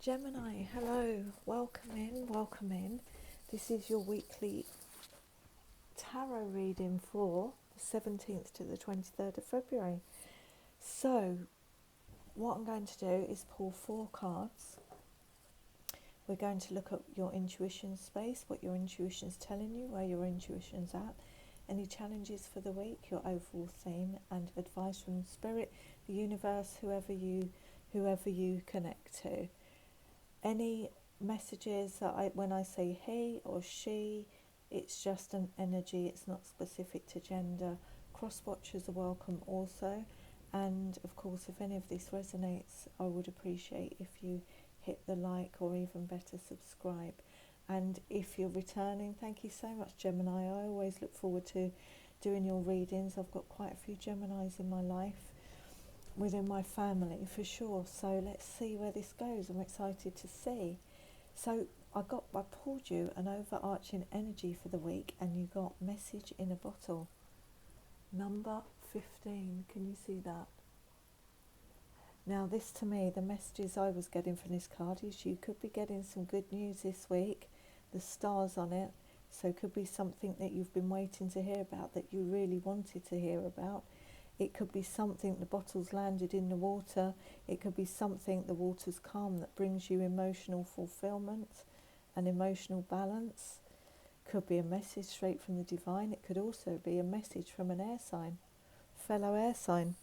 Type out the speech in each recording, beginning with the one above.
Gemini, hello, welcome in, welcome in. This is your weekly tarot reading for the 17th to the 23rd of February. So, what I'm going to do is pull 4 cards. We're going to look at your intuition space, what your intuition's telling you, where your intuition's at, any challenges for the week, your overall theme, and advice from Spirit, the universe, whoever you connect to. Any messages that when I say he or she, it's just an energy, it's not specific to gender. Cross watchers are welcome also. And of course, if any of this resonates, I would appreciate if you hit the like or even better subscribe. And if you're returning, thank you so much, Gemini. I always look forward to doing your readings. I've got quite a few Geminis in my life, within my family for sure. So let's see where this goes. I'm excited to see. So I pulled you an overarching energy for the week, and you got message in a bottle. Number 15. Can you see that? Now this, to me, the messages I was getting from this card is you could be getting some good news this week. The stars on it. So it could be something that you've been waiting to hear about, that you really wanted to hear about. It could be something, the bottle's landed in the water. It could be something, the water's calm, that brings you emotional fulfillment and emotional balance. Could be a message straight from the divine. It could also be a message from an air sign, fellow air sign.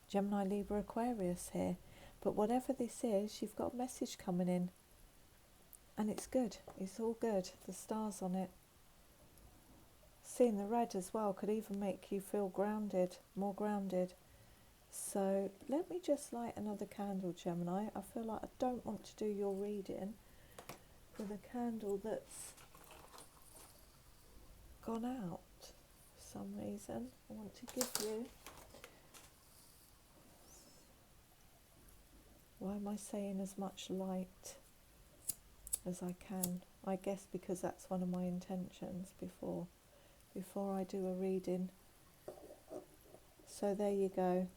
Gemini, Libra, Aquarius here. But whatever this is, you've got a message coming in. And it's good. It's all good. The stars on it. Seeing the red as well could even make you feel grounded, more grounded. So let me just light another candle, Gemini. I feel like I don't want to do your reading with a candle that's gone out for some reason. I want to give you... Why am I saying as much light as I can? I guess because that's one of my intentions before I do a reading. So there you go.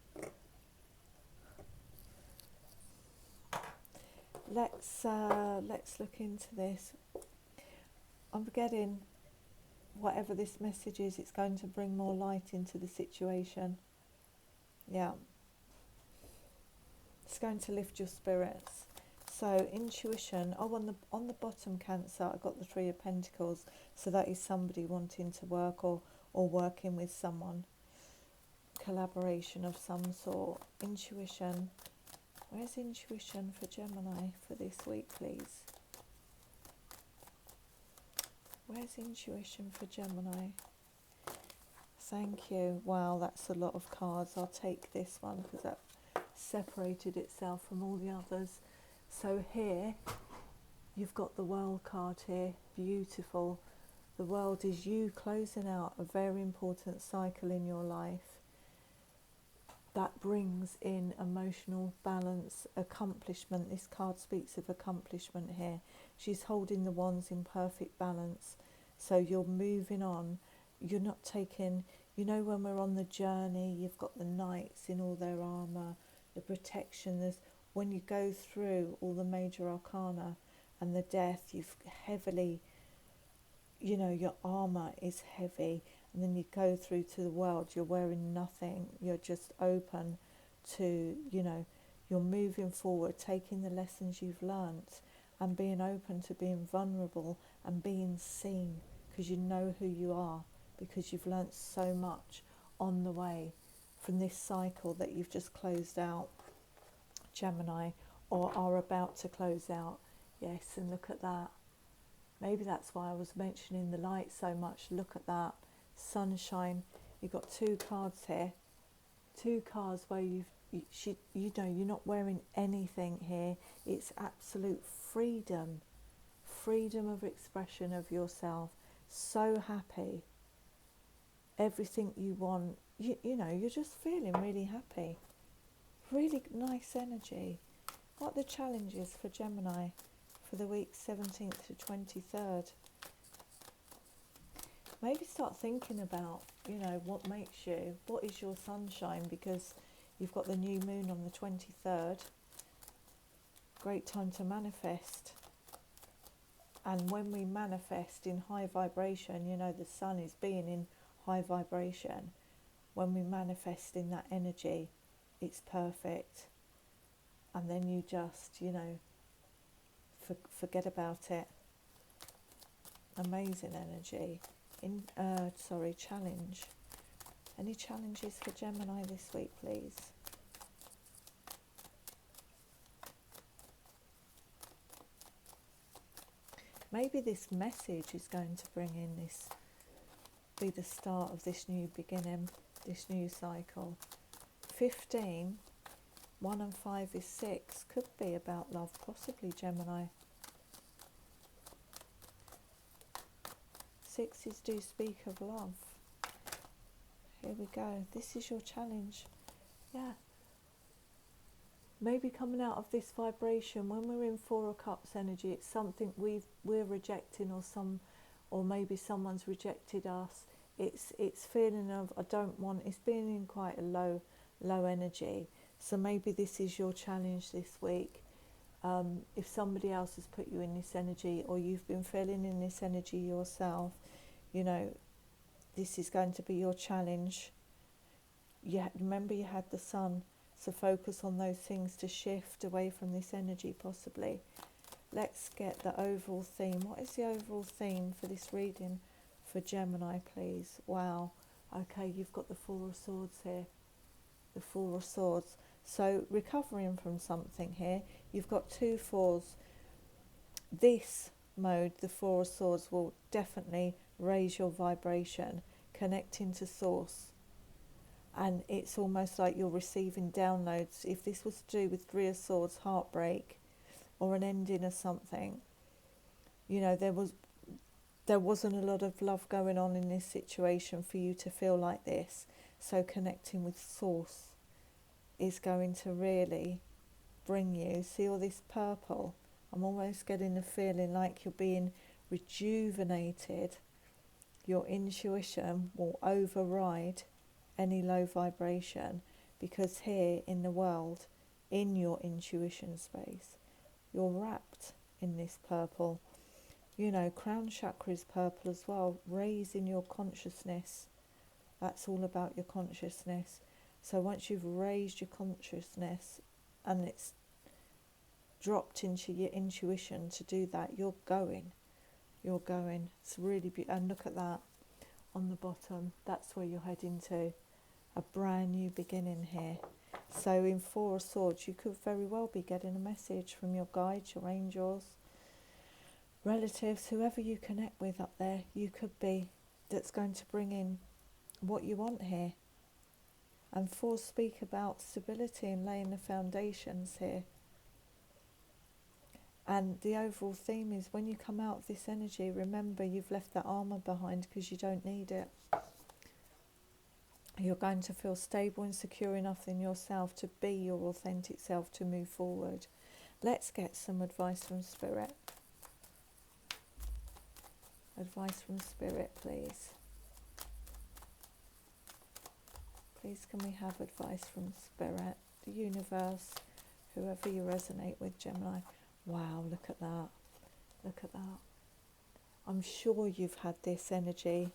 Let's look into this. I'm getting, whatever this message is, it's going to bring more light into the situation. Yeah. It's going to lift your spirits. So intuition. Oh, on the bottom, Cancer, I got the 3 of Pentacles. So that is somebody wanting to work or working with someone. Collaboration of some sort. Intuition. Where's intuition for Gemini for this week, please? Where's intuition for Gemini? Thank you. Wow, that's a lot of cards. I'll take this one because that separated itself from all the others. So here you've got the World card here. Beautiful. The World is you closing out a very important cycle in your life that brings in emotional balance, accomplishment. This card speaks of accomplishment here. She's holding the wands in perfect balance. So you're moving on. You're not taking, you know, when we're on the journey, you've got the knights in all their armour, the protection. There's, when you go through all the major arcana and the death, you've heavily, you know, your armour is heavy, and then you go through to the world, you're wearing nothing, you're just open to, you know, you're moving forward, taking the lessons you've learnt and being open to being vulnerable and being seen, because you know who you are, because you've learnt so much on the way from this cycle that you've just closed out, Gemini, or are about to close out. Yes, and look at that. Maybe that's why I was mentioning the light so much. Look at that. Sunshine. You've got 2 cards here. 2 cards where you know, you're not wearing anything here. It's absolute freedom. Freedom of expression of yourself. So happy. Everything you want. You know, you're just feeling really happy. Really nice energy. What are the challenges for Gemini for the week 17th to 23rd? Maybe start thinking about, you know, what makes you, what is your sunshine, because you've got the new moon on the 23rd. Great time to manifest. And when we manifest in high vibration, you know, the sun is being in high vibration. When we manifest in that energy, it's perfect. And then you just, you know, forget about it. Amazing energy. Challenge. Any challenges for Gemini this week, please? Maybe this message is going to bring in this, be the start of this new beginning, this new cycle. 15, 1 and 5 is 6, could be about love, possibly Gemini. 6s do speak of love. Here we go, this is your challenge. Yeah. Maybe coming out of this vibration, when we're in 4 of Cups energy, it's something we're rejecting, or maybe someone's rejected us. It's feeling of I don't want. It's being in quite a low energy. So maybe this is your challenge this week. If somebody else has put you in this energy, or you've been feeling in this energy yourself, you know, this is going to be your challenge. Remember you had the sun. So focus on those things to shift away from this energy, possibly. Let's get the overall theme. What is the overall theme for this reading for Gemini, please? Wow. Okay, you've got the 4 of Swords here. The 4 of Swords. So recovering from something here. You've got 2 4s. This mode, the 4 of Swords, will definitely raise your vibration, connecting to Source. And it's almost like you're receiving downloads. If this was to do with 3 of Swords, heartbreak, or an ending of something, you know, there wasn't a lot of love going on in this situation for you to feel like this. So connecting with Source is going to really bring you, see all this purple? I'm almost getting the feeling like you're being rejuvenated. Your intuition will override any low vibration, because here in the world, in your intuition space, you're wrapped in this purple. You know, crown chakra is purple as well, raising your consciousness. That's all about your consciousness. So once you've raised your consciousness and it's dropped into your intuition to do that, you're going. It's really beautiful. And look at that on the bottom, that's where you're heading to. A brand new beginning here. So in 4 of Swords, you could very well be getting a message from your guides, your angels, relatives, whoever you connect with up there. You could be, that's going to bring in what you want here. And 4 speak about stability and laying the foundations here. And the overall theme is, when you come out of this energy, remember you've left that armour behind because you don't need it. You're going to feel stable and secure enough in yourself to be your authentic self, to move forward. Let's get some advice from Spirit. Advice from Spirit, please. Please, can we have advice from Spirit, the universe, whoever you resonate with, Gemini? Wow, look at that. Look at that. I'm sure you've had this energy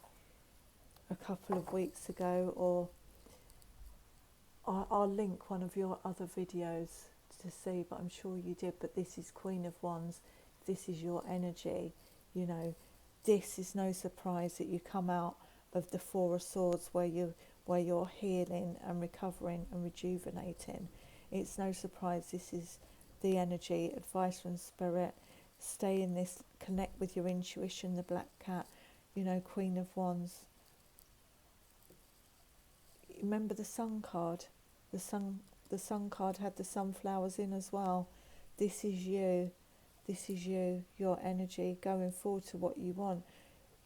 a couple of weeks ago, or I'll link one of your other videos to see, but I'm sure you did. But this is Queen of Wands. This is your energy. You know, this is no surprise that you come out of the 4 of Swords, where you're healing and recovering and rejuvenating. It's no surprise this is the energy. Advice from Spirit. Stay in this, connect with your intuition, the Black Cat, you know, Queen of Wands. Remember the Sun card. The sun card had the sunflowers in as well. This is you. This is you, your energy going forward to what you want.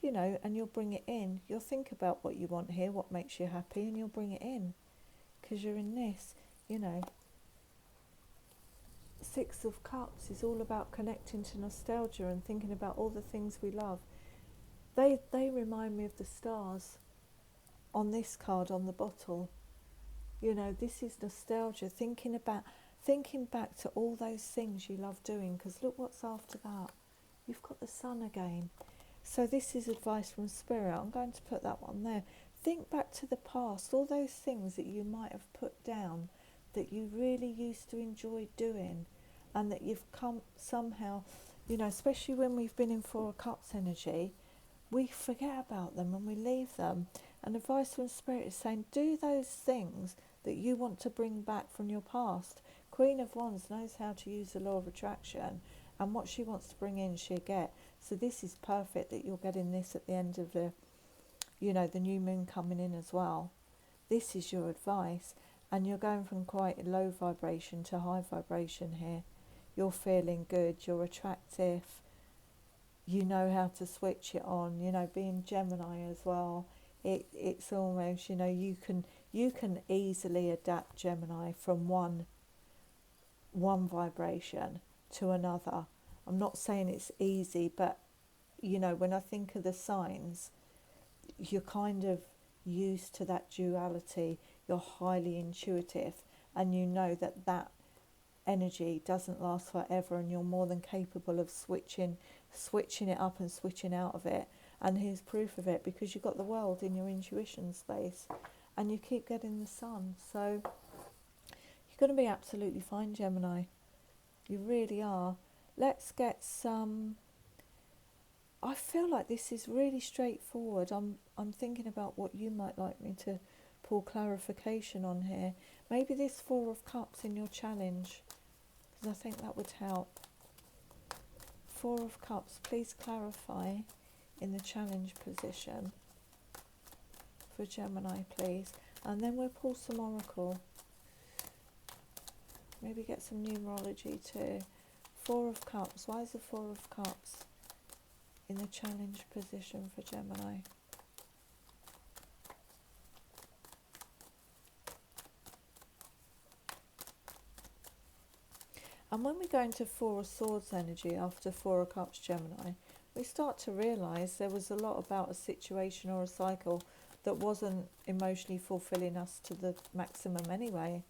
You know, and you'll bring it in. You'll think about what you want here, what makes you happy, and you'll bring it in. Because you're in this, you know. 6 of Cups is all about connecting to nostalgia and thinking about all the things we love. They remind me of the stars on this card on the bottle. You know, this is nostalgia, thinking about thinking back to all those things you love doing, because look what's after that. You've got the Sun again. So this is advice from Spirit. I'm going to put that one there. Think back to the past, all those things that you might have put down that you really used to enjoy doing, and that you've come somehow, you know, especially when we've been in Four of Cups energy, we forget about them and we leave them. And advice from Spirit is saying, do those things that you want to bring back from your past. Queen of Wands knows how to use the law of attraction, and what she wants to bring in, she'll get. So this is perfect that you're getting this at the end of the, you know, the new moon coming in as well. This is your advice, and you're going from quite a low vibration to high vibration here. You're feeling good, you're attractive, you know how to switch it on, you know, being Gemini as well. It's almost, you know, you can easily adapt, Gemini, from one vibration to another. I'm not saying it's easy, but you know, when I think of the signs, you're kind of used to that duality. You're highly intuitive, and you know that that energy doesn't last forever, and you're more than capable of switching it up and switching out of it. And here's proof of it, because you've got the world in your intuition space and you keep getting the Sun. So you're going to be absolutely fine, Gemini. You really are. Let's get some. I feel like this is really straightforward. I'm thinking about what you might like me to pull clarification on here. Maybe this Four of Cups in your challenge, because I think that would help. Four of Cups, please clarify in the challenge position for Gemini, please. And then we'll pull some Oracle. Maybe get some numerology too. Four of Cups. Why is the Four of Cups in the challenge position for Gemini? And when we go into Four of Swords energy after Four of Cups, Gemini, we start to realise there was a lot about a situation or a cycle that wasn't emotionally fulfilling us to the maximum anyway.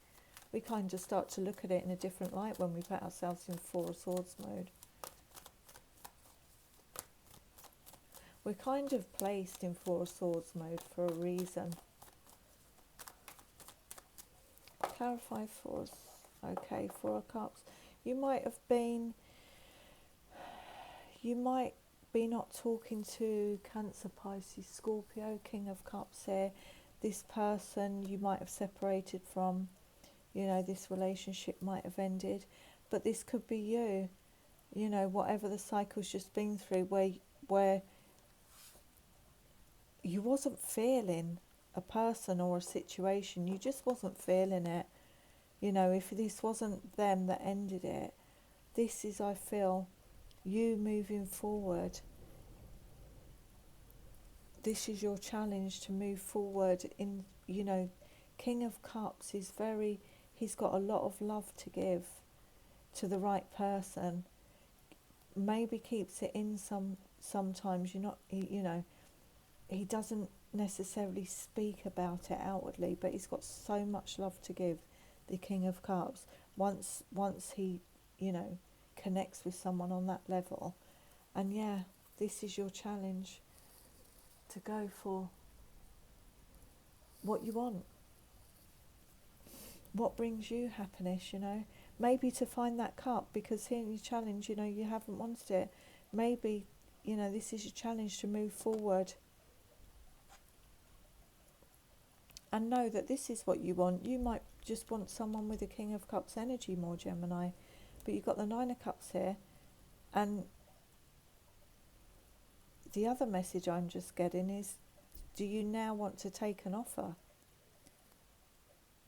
We kind of start to look at it in a different light when we put ourselves in Four of Swords mode. We're kind of placed in Four of Swords mode for a reason. Clarify Four. Okay, Four of Cups. You might be not talking to Cancer, Pisces, Scorpio, King of Cups here. This person you might have separated from, you know, this relationship might have ended, but this could be you, you know, whatever the cycle's just been through, where you wasn't feeling a person or a situation, you just wasn't feeling it. You know, if this wasn't them that ended it, this is, I feel, you moving forward. This is your challenge to move forward in, you know, King of Cups is he's got a lot of love to give to the right person. Maybe keeps it in sometimes, you know, he doesn't necessarily speak about it outwardly, but he's got so much love to give, the King of Cups. Once he, you know, connects with someone on that level. And yeah, this is your challenge, to go for what you want, what brings you happiness, you know. Maybe to find that cup, because here in your challenge, you know, you haven't wanted it. Maybe, you know, this is your challenge to move forward and know that this is what you want. You might just want someone with a King of Cups energy more, Gemini, but you've got the Nine of Cups here. And the other message I'm just getting is, do you now want to take an offer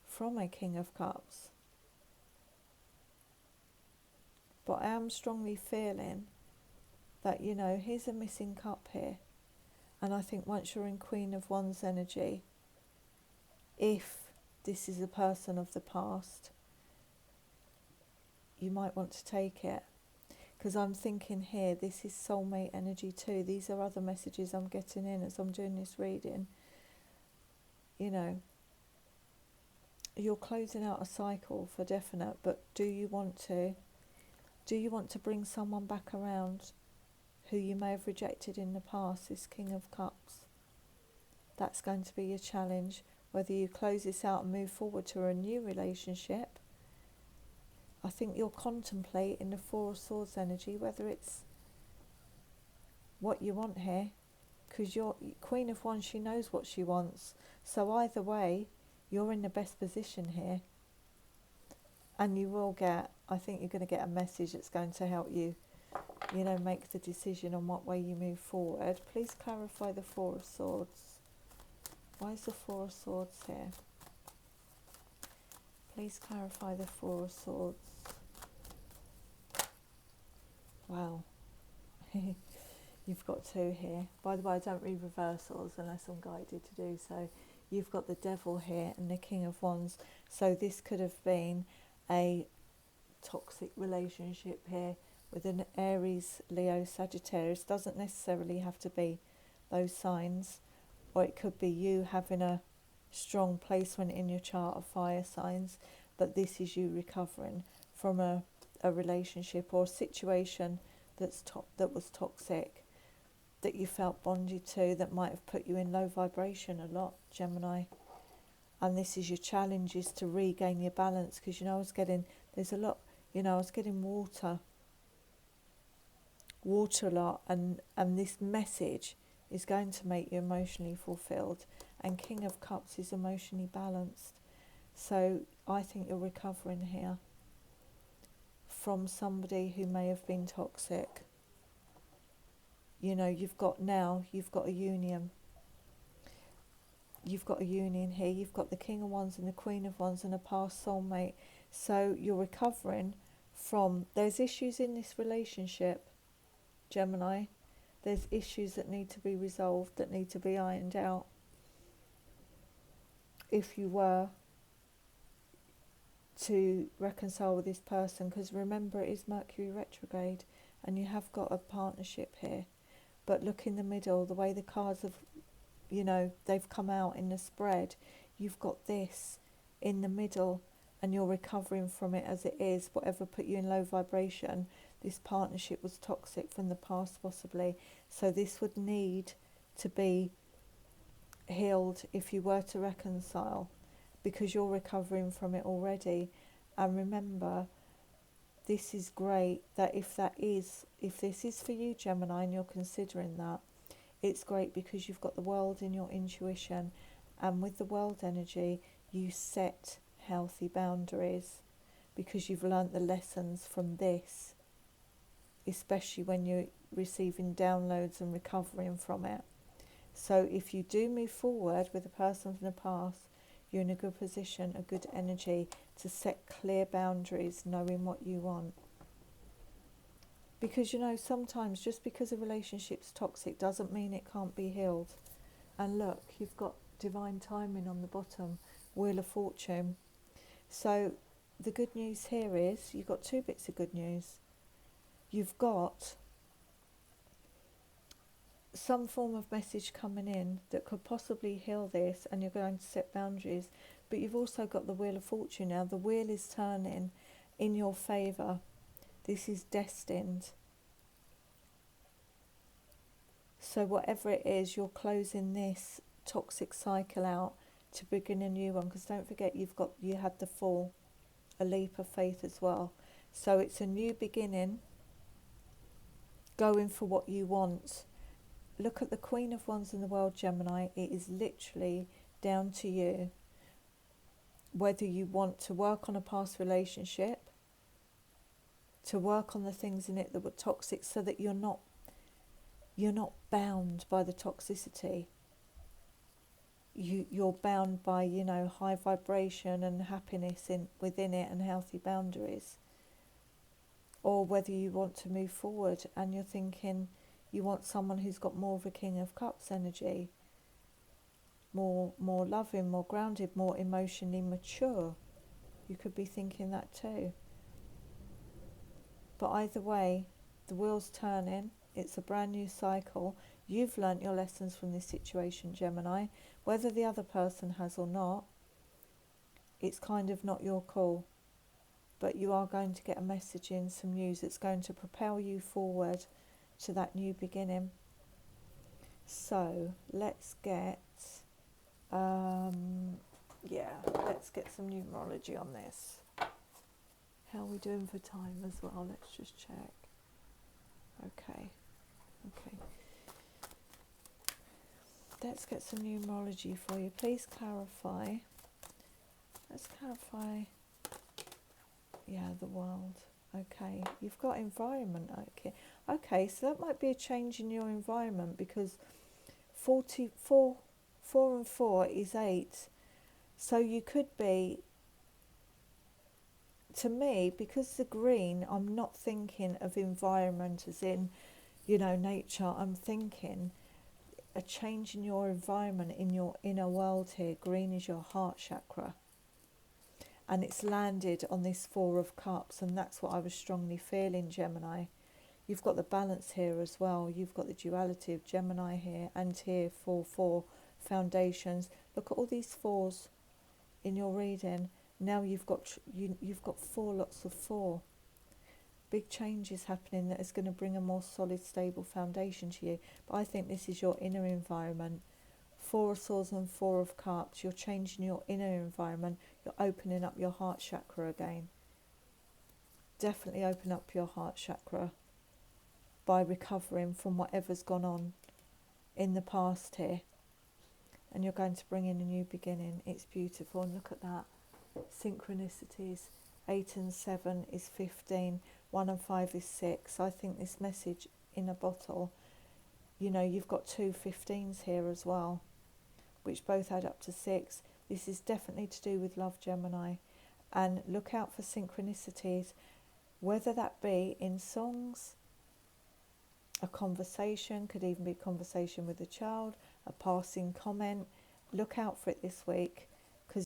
from a King of Cups? But I am strongly feeling that, you know, here's a missing cup here. And I think once you're in Queen of Wands energy, if this is a person of the past, you might want to take it. Because I'm thinking here, this is soulmate energy too. These are other messages I'm getting in as I'm doing this reading. You know, you're closing out a cycle for definite, but do you want to? Do you want to bring someone back around who you may have rejected in the past, this King of Cups? That's going to be your challenge, whether you close this out and move forward to a new relationship. I think you'll contemplate in the Four of Swords energy whether it's what you want here, because your Queen of Wands, she knows what she wants. So either way, you're in the best position here. And you will get, I think you're going to get a message that's going to help you, you know, make the decision on what way you move forward. Please clarify the Four of Swords. Why is the Four of Swords here? Please clarify the Four of Swords. Wow. You've got two here. By the way, I don't read reversals unless I'm guided to do so. You've got the Devil here and the King of Wands. So this could have been a toxic relationship here with an Aries, Leo, Sagittarius. Doesn't necessarily have to be those signs. Or it could be you having a strong placement in your chart of fire signs. But this is you recovering from a relationship or a situation that was toxic, that you felt bonded to, that might have put you in low vibration a lot, Gemini. And this is your challenge, is to regain your balance, because, you know, I was getting water a lot, and this message is going to make you emotionally fulfilled. And King of Cups is emotionally balanced. So I think you're recovering here from somebody who may have been toxic. You know, you've got a union. You've got a union here. You've got the King of Wands and the Queen of Wands and a past soulmate. So you're recovering from, there's issues in this relationship, Gemini. There's issues that need to be resolved, that need to be ironed out. If you were to reconcile with this person, because remember, it is Mercury retrograde and you have got a partnership here. But look in the middle, the way the cards have, you know, they've come out in the spread, you've got this in the middle and you're recovering from it as it is. Whatever put you in low vibration, this partnership was toxic from the past possibly. So this would need to be healed if you were to reconcile, because you're recovering from it already. And remember, this is great, that if this is for you, Gemini, and you're considering that, it's great because you've got the world in your intuition, and with the world energy you set healthy boundaries because you've learnt the lessons from this, especially when you're receiving downloads and recovering from it. So if you do move forward with a person from the past, you're in a good position, a good energy to set clear boundaries, knowing what you want. Because, you know, sometimes just because a relationship's toxic doesn't mean it can't be healed. And look, you've got divine timing on the bottom, Wheel of Fortune. So the good news here is, you've got two bits of good news. You've got some form of message coming in that could possibly heal this, and you're going to set boundaries. But you've also got the Wheel of Fortune now. The wheel is turning in your favour. This is destined. So whatever it is, you're closing this toxic cycle out to begin a new one. Because don't forget, you had the fall, a leap of faith as well. So it's a new beginning, going for what you want. Look at the Queen of Wands in the world, Gemini. It is literally down to you whether you want to work on a past relationship, to work on the things in it that were toxic, so that you're not bound by the toxicity. You're bound by, you know, high vibration and happiness within it, and healthy boundaries. Or whether you want to move forward and you're thinking you want someone who's got more of a King of Cups energy, more loving, more grounded, more emotionally mature. You could be thinking that too. But either way, the wheel's turning. It's a brand new cycle. You've learnt your lessons from this situation, Gemini, whether the other person has or not. it's kind of not your call. But you are going to get a message in, some news that's going to propel you forward to that new beginning. So let's get, let's get some numerology on this. How are we doing for time as well? Let's just check. Okay. Let's get some numerology for you. Please clarify. Let's clarify. Yeah, the world. Okay, you've got environment. Okay, so that might be a change in your environment, because 4 and 4 is 8. So you could be, to me, because the green, I'm not thinking of environment as in, nature. I'm thinking a change in your environment, in your inner world here. Green is your heart chakra. And it's landed on this 4 of Cups, and that's what I was strongly feeling, Gemini. You've got the balance here as well. You've got the duality of Gemini here, and here 4 foundations. Look at all these 4s in your reading. Now you've got 4 lots of 4. Big changes happening that is going to bring a more solid, stable foundation to you. But I think this is your inner environment. 4 of Swords and 4 of Cups. You're changing your inner environment. You're opening up your heart chakra again. Definitely open up your heart chakra by recovering from whatever's gone on in the past here. And you're going to bring in a new beginning. It's beautiful. And look at that. Synchronicities. 8 and 7 is 15. 1 and 5 is 6. I think this message in a bottle, you've got 2 15s here as well, which both add up to 6. This is definitely to do with love, Gemini. And look out for synchronicities, whether that be in songs, a conversation, could even be a conversation with a child, a passing comment. Look out for it this week.